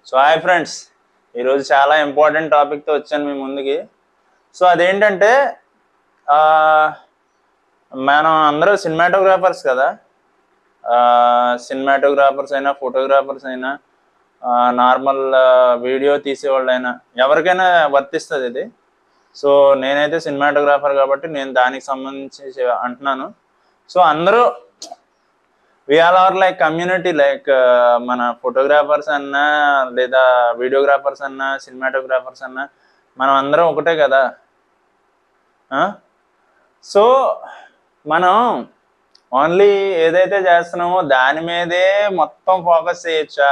So hi friends, ఈరోజు చాలా important టాపిక్తో వచ్చాను మీ ముందుకి. సో అదేంటంటే మనం అందరూ సినిమాటోగ్రాఫర్స్ కదా. సినిమాటోగ్రాఫర్స్ అయినా, ఫోటోగ్రాఫర్స్ అయినా, నార్మల్ వీడియో తీసేవాళ్ళైనా ఎవరికైనా వర్తిస్తుంది ఇది. సో నేనైతే సినిమాటోగ్రాఫర్ కాబట్టి నేను దానికి సంబంధించి అంటున్నాను. సో అందరూ we all are like community, like మన ఫోటోగ్రాఫర్స్ అన్నా లేదా వీడియోగ్రాఫర్స్ అన్నా సినిమాటోగ్రాఫర్స్ అన్నా మనం అందరం ఒకటే కదా. సో మనం ఓన్లీ ఏదైతే చేస్తున్నామో దాని మీదే మొత్తం ఫోకస్ చేయొచ్చా,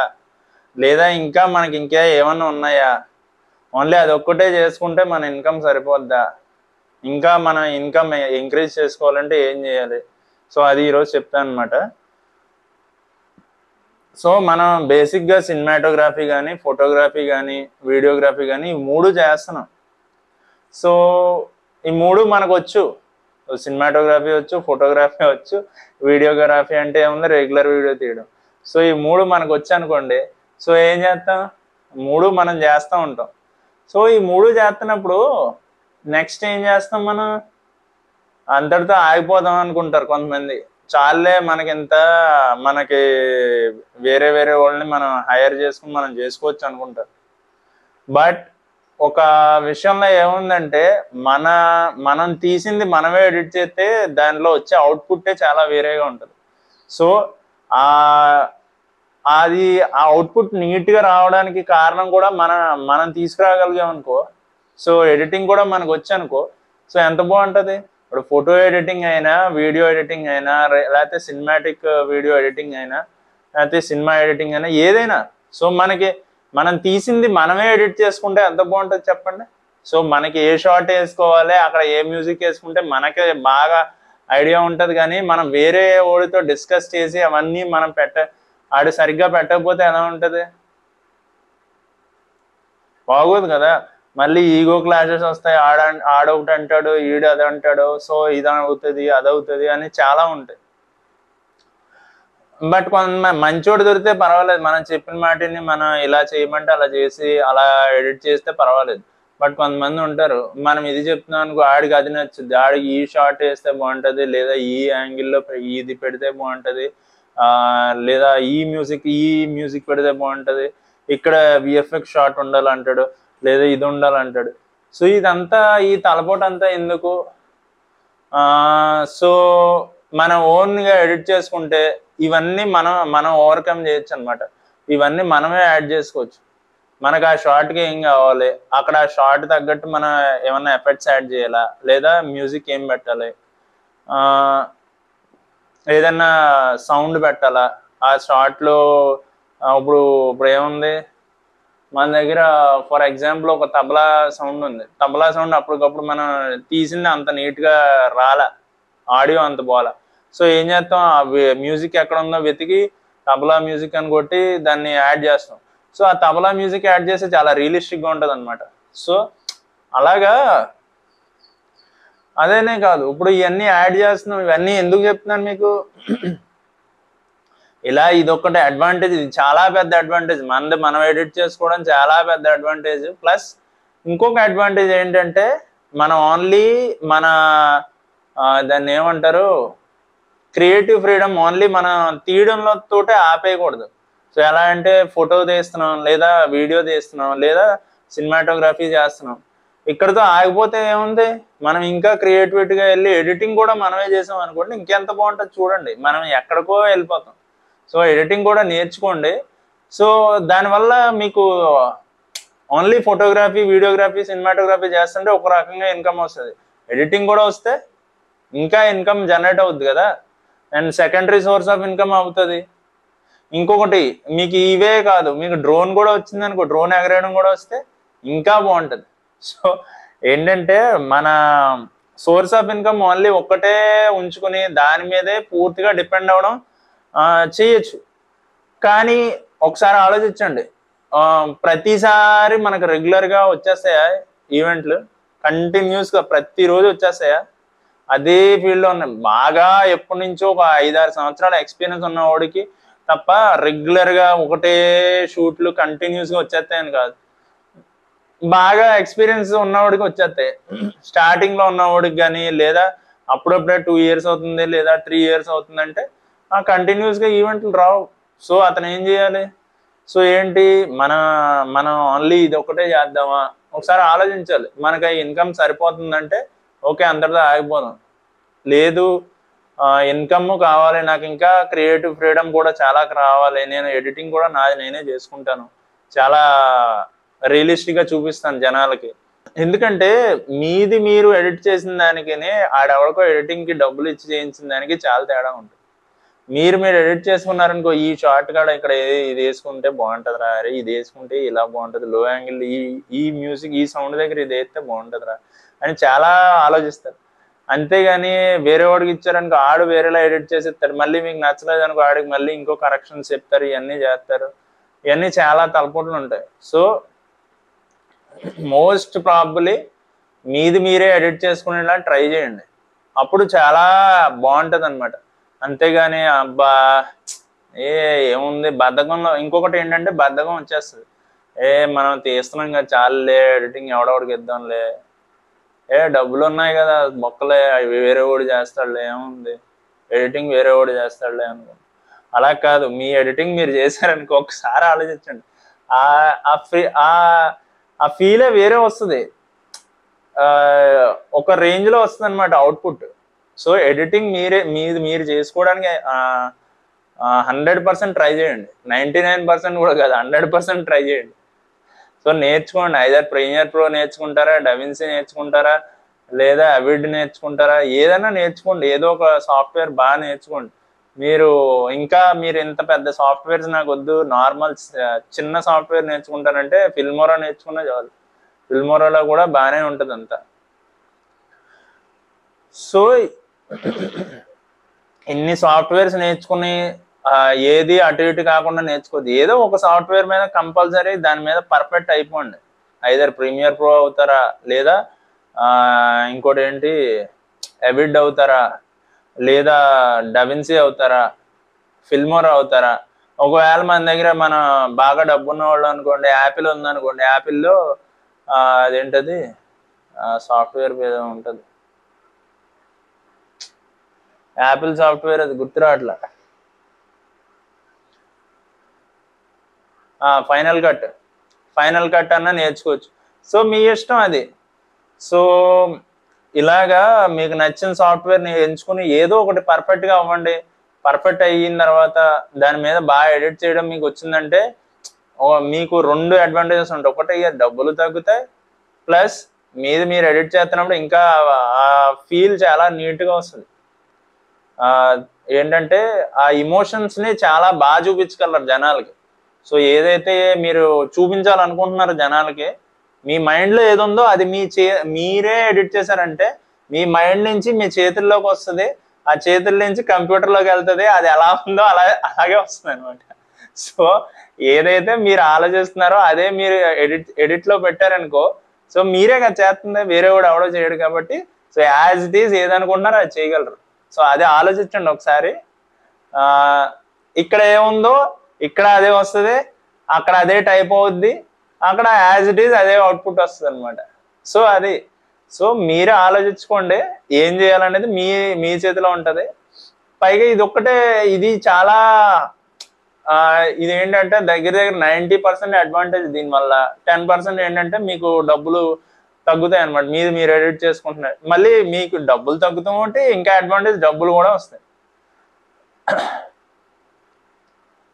లేదా ఇంకా మనకి ఇంకా ఏమన్నా ఉన్నాయా? ఓన్లీ అది ఒక్కటే చేసుకుంటే మన ఇన్కమ్ సరిపోద్దా? ఇంకా మన ఇన్కమ్ ఇంక్రీజ్ చేసుకోవాలంటే ఏం చేయాలి? సో అది ఈరోజు చెప్తాను అనమాట. సో మనం బేసిక్గా సినిమాటోగ్రఫీ కానీ, ఫోటోగ్రఫీ కానీ, వీడియోగ్రఫీ కానీ ఈ మూడు చేస్తున్నాం. సో ఈ మూడు మనకు వచ్చు. సినిమాటోగ్రఫీ వచ్చు, ఫోటోగ్రఫీ వచ్చు, వీడియోగ్రఫీ అంటే ఏముంది, రెగ్యులర్ వీడియో తీయడం. సో ఈ మూడు మనకు వచ్చు అనుకోండి. సో ఏం చేస్తాం, మూడు మనం చేస్తూ ఉంటాం. సో ఈ మూడు చేస్తున్నప్పుడు నెక్స్ట్ ఏం చేస్తాం, మనం అంతటితో ఆగిపోదాం అనుకుంటారు కొంతమంది. చాలే మనకి వేరే వాళ్ళని మనం హైర్ చేసుకుని మనం చేసుకోవచ్చు అనుకుంటారు. బట్ ఒక విషయంలో ఏముందంటే, మనం తీసింది మనమే ఎడిట్ చేస్తే దానిలో వచ్చే అవుట్పుట్టే చాలా వేరేగా ఉంటుంది. సో అది ఆ అవుట్పుట్ నీట్గా రావడానికి కారణం కూడా మనం తీసుకురాగలిగాం అనుకో. సో ఎడిటింగ్ కూడా మనకు వచ్చనుకో, సో ఎంత బాగుంటుంది. ఇప్పుడు ఫోటో ఎడిటింగ్ అయినా, వీడియో ఎడిటింగ్ అయినా, లేకపోతే సినిమాటిక్ వీడియో ఎడిటింగ్ అయినా, లేకపోతే సినిమా ఎడిటింగ్ అయినా, ఏదైనా. సో మనం తీసింది మనమే ఎడిట్ చేసుకుంటే ఎంత బాగుంటుంది చెప్పండి. సో మనకి ఏ షార్ట్ వేసుకోవాలి, అక్కడ ఏ మ్యూజిక్ వేసుకుంటే మనకే బాగా ఐడియా ఉంటుంది. కానీ మనం వేరే వాడితో డిస్కస్ చేసి అవన్నీ మనం ఆడు సరిగ్గా పెట్టకపోతే ఎలా ఉంటుంది, బాగోదు కదా. మళ్ళీ ఈగో క్లాషెస్ వస్తాయి. ఆడొకటి అంటాడు, ఈడు అది అంటాడు. సో ఇది అవుతుంది, అది అవుతుంది అని చాలా ఉంటాయి. బట్ కొంతమంది మంచోడు దొరికితే పర్వాలేదు, మనం చెప్పిన మాటని మనం ఇలా చేయమంటే అలా చేసి అలా ఎడిట్ చేస్తే పర్వాలేదు. బట్ కొంతమంది ఉంటారు, మనం ఇది చెప్తున్నాం అనుకో, ఆడికి అది నచ్చుద్ది, ఆడికి ఈ షార్ట్ వేస్తే బాగుంటుంది, లేదా ఈ యాంగిల్లో ఇది పెడితే బాగుంటుంది, లేదా ఈ మ్యూజిక్ పెడితే బాగుంటుంది, ఇక్కడ విఎఫ్ఎక్స్ షార్ట్ ఉండాలంటాడు, లేదా ఇది ఉండాలంటాడు. సో ఇదంతా ఈ తలపోటు అంతా ఎందుకు? సో మనం ఓన్గా ఎడిట్ చేసుకుంటే ఇవన్నీ మనం ఓవర్కమ్ చేయొచ్చు అనమాట. ఇవన్నీ మనమే యాడ్ చేసుకోవచ్చు. మనకు ఆ షార్ట్కి ఏం కావాలి, అక్కడ ఆ షార్ట్ తగ్గట్టు మనం ఏమన్నా ఎఫెక్ట్స్ యాడ్ చేయాలా, లేదా మ్యూజిక్ ఏం పెట్టాలి, ఏదన్నా సౌండ్ పెట్టాలా ఆ షార్ట్లో. ఇప్పుడు ఏముంది మన దగ్గర, ఫర్ ఎగ్జాంపుల్ ఒక తబలా సౌండ్ ఉంది. తబలా సౌండ్ అప్పటికప్పుడు మనం తీసింది అంత నీట్గా రాలా, ఆడియో అంత బాగా. సో ఏం చేస్తాం, ఆ మ్యూజిక్ ఎక్కడ ఉందో వెతికి తబలా మ్యూజిక్ అని కొట్టి దాన్ని యాడ్ చేస్తాం. సో ఆ తబలా మ్యూజిక్ యాడ్ చేస్తే చాలా రియలిస్టిక్గా ఉంటుంది అనమాట. సో అలాగా అదేనే కాదు, ఇప్పుడు ఇవన్నీ యాడ్ చేస్తున్నాం. ఇవన్నీ ఎందుకు చెప్తున్నాను మీకు, ఇలా ఇదొక్కటి అడ్వాంటేజ్. ఇది చాలా పెద్ద అడ్వాంటేజ్. మనం ఎడిట్ చేసుకోవడం చాలా పెద్ద అడ్వాంటేజ్. ప్లస్ ఇంకొక అడ్వాంటేజ్ ఏంటంటే, మనం ఓన్లీ దాన్ని ఏమంటారు, క్రియేటివ్ ఫ్రీడమ్ ఓన్లీ మనం తీయడంలో తోటే ఆపేయకూడదు. సో ఎలా అంటే, ఫోటో తీస్తున్నాం, లేదా వీడియో తీస్తున్నాం, లేదా సినిమాటోగ్రఫీ చేస్తున్నాం, ఇక్కడితో ఆగిపోతే ఏముంది, మనం ఇంకా క్రియేటివిటీగా వెళ్ళి ఎడిటింగ్ కూడా మనమే చేసాం అనుకోండి, ఇంకెంత బాగుంటుంది చూడండి. మనం ఎక్కడికో వెళ్ళిపోతాం. సో ఎడిటింగ్ కూడా నేర్చుకోండి. సో దానివల్ల మీకు ఓన్లీ ఫోటోగ్రఫీ, వీడియోగ్రఫీ, సినిమాటోగ్రఫీ చేస్తుంటే ఒక రకంగా ఇన్కమ్ వస్తుంది. ఎడిటింగ్ కూడా వస్తే ఇంకా ఇన్కమ్ జనరేట్ అవుద్ది కదా, and secondary source of income అవుతుంది. ఇంకొకటి, మీకు ఇవే కాదు, మీకు డ్రోన్ కూడా వచ్చింది అనుకో, డ్రోన్ ఎగరేయడం కూడా వస్తే ఇంకా బాగుంటుంది. సో ఏంటంటే, మన సోర్స్ ఆఫ్ ఇన్కమ్ ఓన్లీ ఒక్కటే ఉంచుకుని దాని మీదే పూర్తిగా డిపెండ్ అవ్వడం చేయొచ్చు. కానీ ఒకసారి ఆలోచించండి, ప్రతిసారి మనకు రెగ్యులర్గా వచ్చేస్తాయా ఈవెంట్లు? కంటిన్యూస్గా ప్రతిరోజు వచ్చేస్తాయా? అదే ఫీల్డ్లో ఉన్నాయి, బాగా ఎప్పటి నుంచో ఒక 5-6 సంవత్సరాల ఎక్స్పీరియన్స్ ఉన్న వాడికి తప్ప రెగ్యులర్గా ఒకటే షూట్లు కంటిన్యూస్గా వచ్చేస్తాయని కాదు. బాగా ఎక్స్పీరియన్స్ ఉన్నవాడికి వచ్చేస్తాయి. స్టార్టింగ్లో ఉన్నవాడికి కానీ, లేదా అప్పుడప్పుడే 2 years అవుతుంది లేదా 3 years అవుతుందంటే కంటిన్యూస్గా ఈవెంట్లు రావు. సో అతను ఏం చేయాలి? సో ఏంటి, మనం ఓన్లీ ఇది ఒకటే చేద్దామా? ఒకసారి ఆలోచించాలి. మనకి ఇన్కమ్ సరిపోతుందంటే ఓకే, అందరితో ఆగిపోదాం. లేదు ఇన్కమ్ కావాలి, నాకు ఇంకా క్రియేటివ్ ఫ్రీడమ్ కూడా చాలా రావాలి, నేను ఎడిటింగ్ కూడా నాది నేనే చేసుకుంటాను, చాలా రియలిస్టిక్గా చూపిస్తాను జనాలకి. ఎందుకంటే మీది మీరు ఎడిట్ చేసిన దానికి ఆడెవడికో ఎడిటింగ్కి డబ్బులు ఇచ్చి చేయించిన దానికి చాలా తేడా ఉంటుంది. మీరు ఎడిట్ చేసుకున్నారనుకో, ఈ షార్ట్ కాడ ఇక్కడ ఇది వేసుకుంటే బాగుంటుంది రా, అరే ఇది వేసుకుంటే ఇలా బాగుంటుంది, లో యాంగిల్ ఈ మ్యూజిక్ ఈ సౌండ్ దగ్గర ఇది వేస్తే బాగుంటుంది రా అని చాలా ఆలోచిస్తారు. అంతేగాని వేరే వాడికి ఇచ్చారనుకో, ఆడు వేరేలా ఎడిట్ చేసి ఇస్తాడు, మళ్ళీ మీకు నచ్చలేదు అనుకో ఆడికి మళ్ళీ ఇంకో కరెక్షన్స్ చెప్తారు, ఇవన్నీ చేస్తారు. ఇవన్నీ చాలా తలపోట్లు ఉంటాయి. సో మోస్ట్ ప్రాబబ్లీ మీది మీరే ఎడిట్ చేసుకునేలా ట్రై చేయండి, అప్పుడు చాలా బాగుంటుంది అనమాట. అంతేగాని అబ్బా ఏముంది బద్ధకంలో, ఇంకొకటి ఏంటంటే బద్ధకం వచ్చేస్తుంది. మనం తీస్తున్నాం కదా చాలులే, ఎడిటింగ్ ఎవడెవడికి ఇద్దాంలే, డబ్బులు ఉన్నాయి కదా మొక్కలే, అవి వేరే వాడు చేస్తాడులే, ఏముంది ఎడిటింగ్ వేరే వాడు చేస్తాడులే అనుకో. అలా కాదు, మీ ఎడిటింగ్ మీరు చేశారనుకో, ఒకసారి ఆలోచించండి, ఆ ఫీలే వేరే వస్తుంది, ఒక రేంజ్లో వస్తుంది అనమాట అవుట్పుట్. సో ఎడిటింగ్ మీరు చేసుకోవడానికి 100% ట్రై చేయండి, 99% కూడా కాదు, 100% ట్రై చేయండి. సో నేర్చుకోండి, ఐదర్ ప్రీమియర్ ప్రో నేర్చుకుంటారా, డవిన్సీ నేర్చుకుంటారా, లేదా అవిడ్ నేర్చుకుంటారా, ఏదైనా నేర్చుకోండి, ఏదో ఒక సాఫ్ట్వేర్ బాగా నేర్చుకోండి. మీరు ఇంత పెద్ద సాఫ్ట్వేర్స్ నాకు వద్దు, నార్మల్ చిన్న సాఫ్ట్వేర్ నేర్చుకుంటారంటే ఫిల్మోరా నేర్చుకున్నా చాలు, ఫిల్మోరాలో కూడా బాగానే ఉంటుంది అంతా. సో ఇన్ని సాఫ్ట్వేర్స్ నేర్చుకుని ఏది అటు ఇటు కాకుండా నేర్చుకోవద్దు, ఏదో ఒక సాఫ్ట్వేర్ మీద కంపల్సరీ దాని మీద పర్ఫెక్ట్ అయిపోండి. ఐదర్ ప్రీమియర్ ప్రో అవుతారా, లేదా ఇంకోటి ఏంటి అవిడ్ అవుతారా, లేదా డవిన్సీ అవుతారా, ఫిల్మోరా అవుతారా. ఒకవేళ మన దగ్గర బాగా డబ్బు ఉన్న వాళ్ళు అనుకోండి, యాపిల్ ఉందనుకోండి, యాపిల్లో అదేంటది సాఫ్ట్వేర్ మీద ఉంటుంది, యాపిల్ సాఫ్ట్వేర్ అది గుర్తురాట్లా, ఫైనల్ కట్ అన్న నేర్చుకోవచ్చు. సో మీ ఇష్టం అది. సో ఇలాగా మీకు నచ్చిన సాఫ్ట్వేర్ని ఎంచుకుని ఏదో ఒకటి పర్ఫెక్ట్గా అవ్వండి. పర్ఫెక్ట్ అయిన తర్వాత దాని మీద బాగా ఎడిట్ చేయడం మీకు వచ్చిందంటే మీకు 2 అడ్వాంటేజెస్ ఉంటాయి. ఒకటి డబ్బులు తగ్గుతాయి, ప్లస్ మీరు ఎడిట్ చేస్తున్నప్పుడు ఇంకా ఆ ఫీల్ చాలా నీట్గా వస్తుంది. ఏంటంటే ఆ ఇమోషన్స్ని చాలా బాగా చూపించగలరు జనాలకి. సో ఏదైతే మీరు చూపించాలనుకుంటున్నారో జనాలకి, మీ మైండ్లో ఏదుందో అది మీరే ఎడిట్ చేశారంటే మీ మైండ్ నుంచి మీ చేతుల్లోకి వస్తుంది, ఆ చేతుల నుంచి కంప్యూటర్లోకి వెళ్తుంది, అది ఎలా ఉందో అలాగే వస్తుంది అనమాట. సో ఏదైతే మీరు ఆలోచిస్తున్నారో అదే మీరు ఎడిట్లో పెట్టారనుకో, సో మీరే కదా చేస్తుంది, వేరే వాడు ఎవడో చేయడు కాబట్టి. సో యాజ్ ఇట్ ఈజ్ ఏదనుకుంటున్నారో అది చేయగలరు. సో అదే ఆలోచించండి ఒకసారి, ఇక్కడ ఏముందో ఇక్కడ అదే వస్తుంది, అక్కడ అదే టైప్ అవుద్ది, అక్కడ యాజ్ ఇట్ ఈజ్ అదే అవుట్పుట్ వస్తుంది అనమాట. సో సో మీరే ఆలోచించుకోండి ఏం చేయాలనేది మీ చేతిలో ఉంటుంది. పైగా ఇది చాలా ఇది ఏంటంటే దగ్గర 90% అడ్వాంటేజ్ దీనివల్ల. 10% ఏంటంటే మీకు డబ్బులు తగ్గుతాయి అనమాట, మీరు ఎడిట్ చేసుకుంటున్నారు. మళ్ళీ మీకు డబ్బులు తగ్గుతూ ఉంటే ఇంకా అడ్వాంటేజ్ డబ్బులు కూడా వస్తాయి.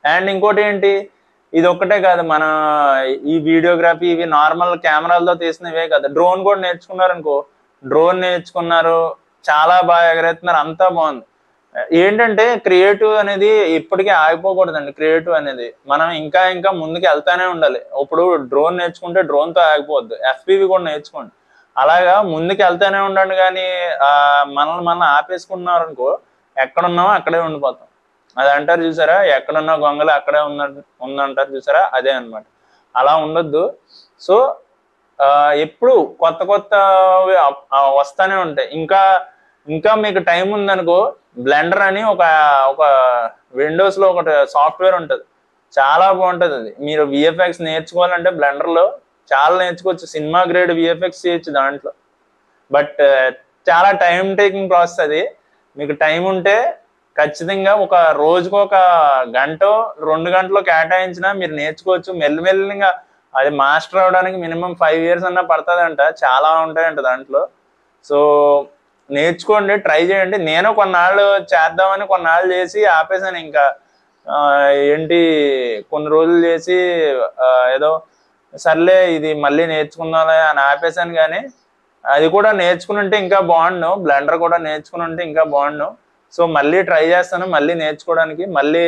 అండ్ ఇంకోటి ఏంటి, ఇది ఒక్కటే కాదు, మన ఈ వీడియోగ్రఫీ ఇవి నార్మల్ కెమెరాలతో తీసినవే కదా, డ్రోన్ కూడా నేర్చుకున్నారనుకో, డ్రోన్ నేర్చుకున్నారు, చాలా బాగా ఎగరేస్తున్నారు, అంతా బాగుంది. ఏంటంటే క్రియేటివ్ అనేది ఇప్పటికీ ఆగిపోకూడదండి. క్రియేటివ్ అనేది మనం ఇంకా ముందుకు వెళ్తానే ఉండాలి. ఇప్పుడు డ్రోన్ నేర్చుకుంటే డ్రోన్తో ఆగిపోవద్దు, FPV కూడా నేర్చుకోండి. అలాగా ముందుకు వెళ్తానే ఉండండి. కానీ మనల్ని ఆపేసుకున్నారు అనుకో, ఎక్కడున్నామో అక్కడే ఉండిపోతాం. అది అంటారు చూసారా, ఎక్కడున్నా గొంగలు అక్కడే ఉందంటారు చూసారా, అదే అనమాట. అలా ఉండొద్దు. సో ఎప్పుడు కొత్త వస్తానే ఉంటాయి. ఇంకా ఇంకా మీకు టైం ఉందనుకో, బ్లెండర్ అని ఒక ఒక విండోస్లో ఒకటి సాఫ్ట్వేర్ ఉంటుంది, చాలా బాగుంటుంది అది. మీరు విఎఫ్ఎక్స్ నేర్చుకోవాలంటే బ్లెండర్లో చాలా నేర్చుకోవచ్చు, సినిమా గ్రేడ్ విఎఫ్ఎక్స్ చేయొచ్చు దాంట్లో. బట్ చాలా టైం టేకింగ్ ప్రాసెస్ అది. మీకు టైం ఉంటే ఖచ్చితంగా ఒక రోజుకు ఒక గంట 2 గంటలు కేటాయించినా మీరు నేర్చుకోవచ్చు. మెల్లిమెల్లిగా అది మాస్టర్ అవడానికి మినిమం 5 years అన్నా పడుతుందంట, చాలా ఉంటాయంట దాంట్లో. సో నేర్చుకోండి, ట్రై చేయండి. నేను కొన్నాళ్ళు చేద్దామని కొన్నాళ్ళు చేసి ఆపేసాను. ఇంకా ఏంటి కొన్ని రోజులు చేసి ఏదో సర్లే ఇది మళ్ళీ నేర్చుకుందాంలే అని ఆపేసాను. కానీ అది కూడా నేర్చుకుని ఉంటే ఇంకా బాగుండు, బ్లెండర్ కూడా నేర్చుకుని ఉంటే ఇంకా బాగుండు. సో మళ్ళీ ట్రై చేస్తాను, మళ్ళీ నేర్చుకోవడానికి, మళ్ళీ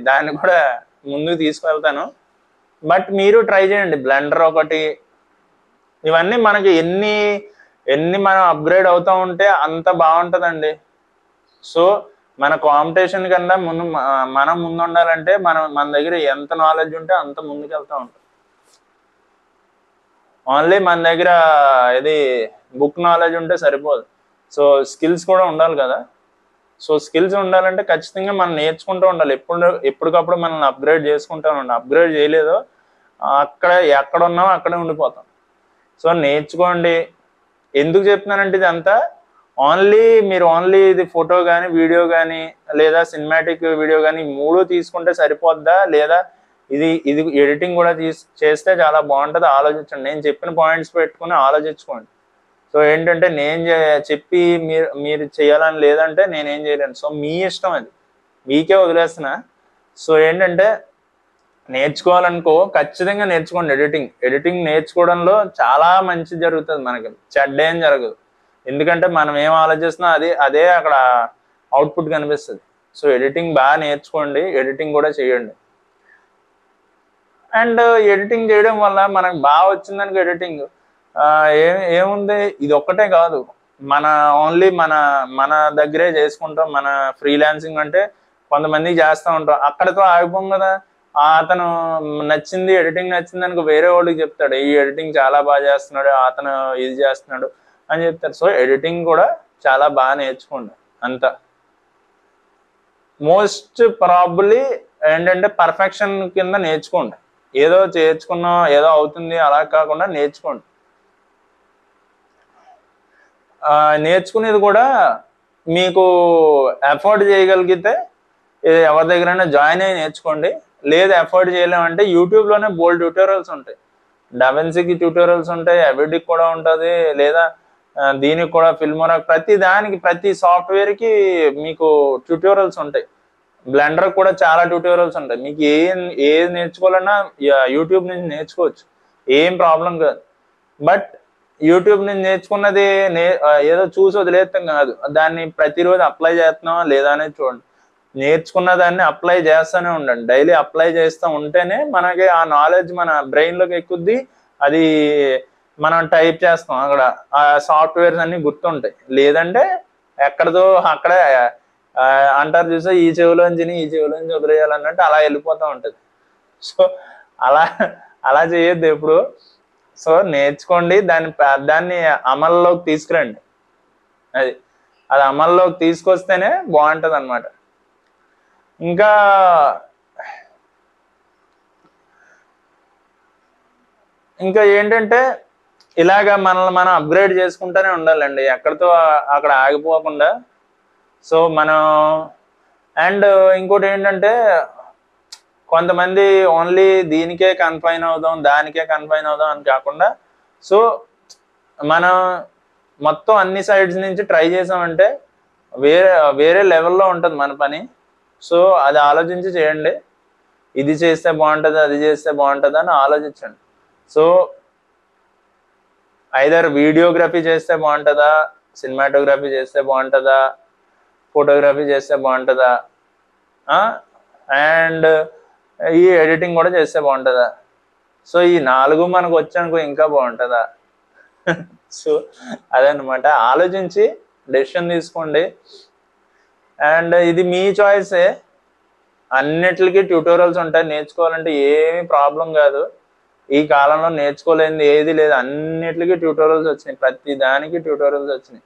దాన్ని కూడా ముందుకు తీసుకువెళ్తాను. బట్ మీరు ట్రై చేయండి, బ్లెండర్ ఒకటి. ఇవన్నీ మనకి ఎన్ని మనం అప్గ్రేడ్ అవుతూ ఉంటే అంత బాగుంటుందండి. సో మన కాంపిటీషన్ కన్నా మనం ముందు ఉండాలంటే మన దగ్గర ఎంత నాలెడ్జ్ ఉంటే అంత ముందుకు వెళ్తూ ఉంటాం. ఓన్లీ మన దగ్గర ఇది బుక్ నాలెడ్జ్ ఉంటే సరిపోదు, సో స్కిల్స్ కూడా ఉండాలి కదా. సో స్కిల్స్ ఉండాలంటే ఖచ్చితంగా మనం నేర్చుకుంటూ ఉండాలి, ఎప్పటికప్పుడు మనల్ని అప్గ్రేడ్ చేసుకుంటూ ఉండాలి. అప్గ్రేడ్ చేయలేదో ఎక్కడ ఉన్నామో అక్కడే ఉండిపోతాం. సో నేర్చుకోండి. ఎందుకు చెప్తున్నానంటే ఇదంతా మీరు ఓన్లీ ఇది ఫోటో కానీ, వీడియో కానీ, లేదా సినిమాటిక్ వీడియో కానీ 3 తీసుకుంటే సరిపోద్దా, లేదా ఇది ఎడిటింగ్ కూడా చేస్తే చాలా బాగుంటుంది, ఆలోచించండి. నేను చెప్పిన పాయింట్స్ పెట్టుకుని ఆలోచించుకోండి. సో ఏంటంటే నేను చెప్పి మీరు చేయాలని లేదంటే నేనేం చేయలేను. సో మీ ఇష్టం, అది మీకే వదిలేస్తున్నా. సో ఏంటంటే నేర్చుకోవాలనుకో ఖచ్చితంగా నేర్చుకోండి. ఎడిటింగ్ నేర్చుకోవడంలో చాలా మంచి జరుగుతుంది, మనకి చెడ్డ ఏం జరగదు. ఎందుకంటే మనం ఏం ఆలోచిస్తున్నా అదే అక్కడ అవుట్పుట్ కనిపిస్తుంది. సో ఎడిటింగ్ బాగా నేర్చుకోండి, ఎడిటింగ్ కూడా చేయండి. అండ్ ఎడిటింగ్ చేయడం వల్ల మనకు బాగా వచ్చిందనుకో ఎడిటింగ్ ఏముంది, ఇది ఒక్కటే కాదు, ఓన్లీ మన దగ్గరే చేసుకుంటాం. మన ఫ్రీలాన్సింగ్ అంటే కొంతమంది చేస్తూ ఉంటాం, అక్కడితో ఆగిపోం కదా. అతను ఎడిటింగ్ నచ్చింది అనుకో వేరే వాళ్ళకి చెప్తాడు, ఈ ఎడిటింగ్ చాలా బాగా చేస్తున్నాడు, అతను ఇది చేస్తున్నాడు అని చెప్తారు. సో ఎడిటింగ్ కూడా చాలా బాగా నేర్చుకోండి. అంతా మోస్ట్ ప్రాబబ్లీ ఏంటంటే పర్ఫెక్షన్ కింద నేర్చుకోండి. ఏదో చేర్చుకున్నాం ఏదో అవుతుంది అలా కాకుండా నేర్చుకోండి. నేర్చుకునేది కూడా మీకు అఫోర్డ్ చేయగలిగితే ఎవరి దగ్గరైనా జాయిన్ అయ్యి నేర్చుకోండి. లేదు అఫోర్డ్ చేయలేమంటే యూట్యూబ్లోనే బోల్డ్ ట్యూటోరియల్స్ ఉంటాయి. డవెన్సీకి ట్యూటోరియల్స్ ఉంటాయి, అవిడికి కూడా ఉంటుంది, లేదా దీనికి కూడా ఫిల్మోరా, ప్రతి సాఫ్ట్వేర్కి మీకు ట్యూటోరియల్స్ ఉంటాయి. బ్లెండర్ కూడా చాలా ట్యూటోరియల్స్ ఉంటాయి. మీకు ఏది నేర్చుకోవాలన్నా యూట్యూబ్ నుంచి నేర్చుకోవచ్చు, ఏం ప్రాబ్లం కాదు. బట్ యూట్యూబ్ నుంచి నేర్చుకున్నది ఏదో చూసి వదిలేస్తాం కాదు, దాన్ని ప్రతిరోజు అప్లై చేస్తున్నావా లేదా అనేది చూడండి. నేర్చుకున్న దాన్ని అప్లై చేస్తూనే ఉండండి, డైలీ అప్లై చేస్తూ ఉంటేనే మనకి ఆ నాలెడ్జ్ మన బ్రెయిన్లోకి ఎక్కుద్ది. అది మనం టైప్ చేస్తాం, అక్కడ ఆ సాఫ్ట్వేర్స్ అన్ని గుర్తుంటాయి. లేదంటే ఎక్కడదో అక్కడే అంటారు చూసా, ఈ చెవిలోంచి వదిలేయాలన్నట్టు అలా వెళ్ళిపోతూ ఉంటుంది. సో అలా చేయొద్దు ఎప్పుడు. సో నేర్చుకోండి, దాన్ని అమల్లోకి తీసుకురండి. అది అమల్లోకి తీసుకొస్తేనే బాగుంటుంది అన్నమాట. ఇంకా ఏంటంటే ఇలాగా మనల్ని మనం అప్గ్రేడ్ చేసుకుంటూనే ఉండాలండి, ఎక్కడితో అక్కడ ఆగిపోకుండా. సో అండ్ ఇంకోటి ఏంటంటే కొంతమంది ఓన్లీ దీనికే కన్ఫైన్ అవుదాం, దానికే కన్ఫైన్ అవుదాం అని కాకుండా, సో మనం మొత్తం అన్ని సైడ్స్ నుంచి ట్రై చేసామంటే వేరే లెవెల్లో ఉంటుంది మన పని. సో అది ఆలోచించి చేయండి, ఇది చేస్తే బాగుంటుందా అది చేస్తే బాగుంటుందా అని ఆలోచించండి. సో ఐదర్ వీడియోగ్రఫీ చేస్తే బాగుంటుందా, సినిమాటోగ్రఫీ చేస్తే బాగుంటుందా, ఫోటోగ్రఫీ చేస్తే బాగుంటుందా, అండ్ ఈ ఎడిటింగ్ కూడా చేస్తే బాగుంటుందా. సో ఈ 4 మనకు వచ్చానుకో ఇంకా బాగుంటుందా. సో అదనమాట, ఆలోచించి డెసిషన్ తీసుకోండి. అండ్ ఇది మీ చాయిసే, అన్నిటికీ ట్యూటోరియల్స్ ఉంటాయి, నేర్చుకోవాలంటే ఏమీ ప్రాబ్లం కాదు. ఈ కాలంలో నేర్చుకోలేనిది ఏది లేదు, అన్నిటికీ ట్యూటోరియల్స్ వచ్చినాయి, ప్రతి దానికి ట్యూటోరియల్స్ వచ్చినాయి.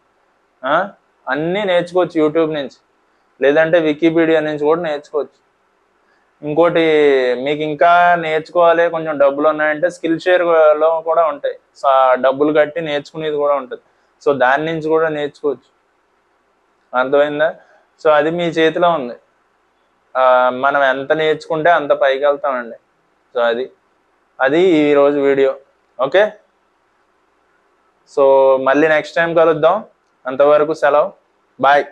అన్నీ నేర్చుకోవచ్చు యూట్యూబ్ నుంచి, లేదంటే వికీపీడియా నుంచి కూడా నేర్చుకోవచ్చు. ఇంకోటి మీకు ఇంకా నేర్చుకోవాలి, కొంచెం డబ్బులు ఉన్నాయంటే స్కిల్ షేర్లో కూడా ఉంటాయి. సో డబ్బులు కట్టి నేర్చుకునేది కూడా ఉంటుంది. సో దాని నుంచి కూడా నేర్చుకోవచ్చు. అర్థమైందా? సో అది మీ చేతిలో ఉంది. మనం ఎంత నేర్చుకుంటే అంత పైకి వెళ్తామండి. సో అది ఈరోజు వీడియో. ఓకే, సో మళ్ళీ నెక్స్ట్ టైం కలుద్దాం. అంతవరకు సెలవు, బాయ్.